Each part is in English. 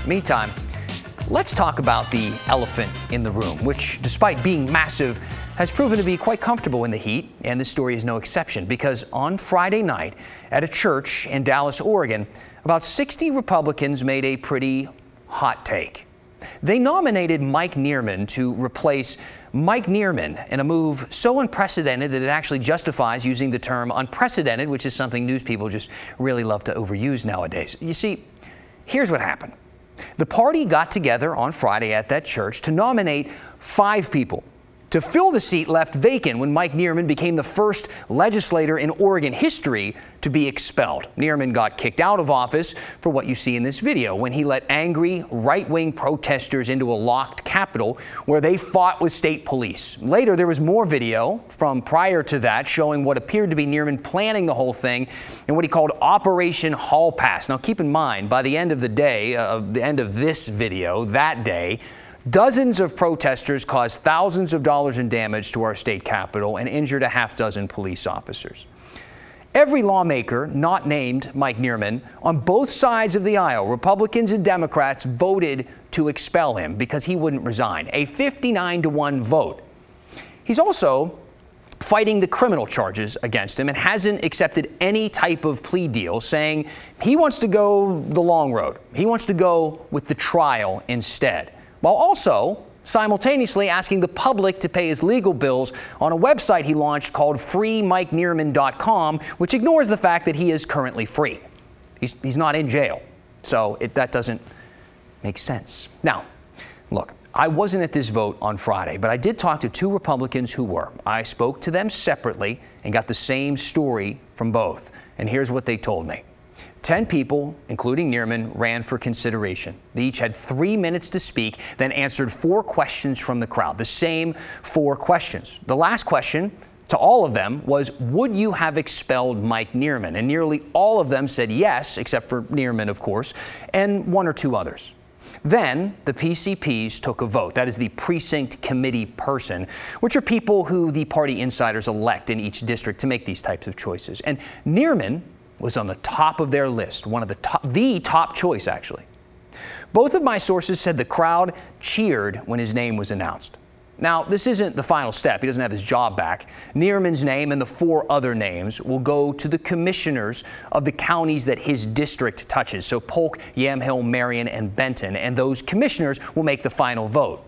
Meantime, let's talk about the elephant in the room, which, despite being massive, has proven to be quite comfortable in the heat, and this story is no exception, because on Friday night at a church in Dallas, Oregon, about 60 Republicans made a pretty hot take. They nominated Mike Nearman to replace Mike Nearman in a move so unprecedented that it actually justifies using the term unprecedented, which is something news people just really love to overuse nowadays. You see, here's what happened. The party got together on Friday at that church to nominate 5 people to fill the seat left vacant when Mike Nearman became the first legislator in Oregon history to be expelled. Nearman got kicked out of office for what you see in this video, when he let angry right-wing protesters into a locked Capitol where they fought with state police. Later, there was more video from prior to that showing what appeared to be Nearman planning the whole thing in what he called Operation Hall Pass. Now, keep in mind, by the end of the day, the end of this video, that day, dozens of protesters caused thousands of dollars in damage to our state capitol and injured a half-dozen police officers. Every lawmaker not named Mike Nearman on both sides of the aisle, Republicans and Democrats, voted to expel him because he wouldn't resign, a 59-1 vote. He's also fighting the criminal charges against him and hasn't accepted any type of plea deal, saying he wants to go the long road. He wants to go with the trial instead, while also simultaneously asking the public to pay his legal bills on a website he launched called freemikenearman.com, which ignores the fact that he is currently free. He's not in jail, so that doesn't make sense. Now, look, I wasn't at this vote on Friday, but I did talk to 2 Republicans who were. I spoke to them separately and got the same story from both, and here's what they told me. 10 people, including Nearman, ran for consideration. They each had 3 minutes to speak, then answered 4 questions from the crowd, the same 4 questions. The last question to all of them was, would you have expelled Mike Nearman? And nearly all of them said yes, except for Nearman, of course, and 1 or 2 others. Then the PCPs took a vote. That is the precinct committee person, which are people who the party insiders elect in each district to make these types of choices. And Nearman was on the top of their list, the top choice, actually. Both of my sources said the crowd cheered when his name was announced. Now, this isn't the final step. He doesn't have his job back. Nearman's name and the 4 other names will go to the commissioners of the counties that his district touches, so Polk, Yamhill, Marion, and Benton, and those commissioners will make the final vote.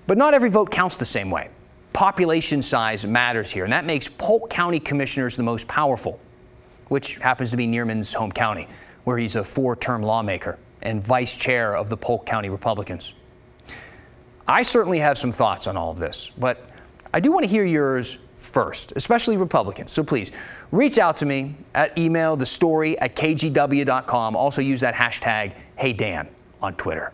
But not every vote counts the same way. Population size matters here, and that makes Polk County commissioners the most powerful, which happens to be Nearman's home county, where he's a 4-term lawmaker and vice chair of the Polk County Republicans. I certainly have some thoughts on all of this, but I do want to hear yours first, especially Republicans. So please reach out to me at email, thestory@kgw.com. Also use that hashtag HeyDan on Twitter.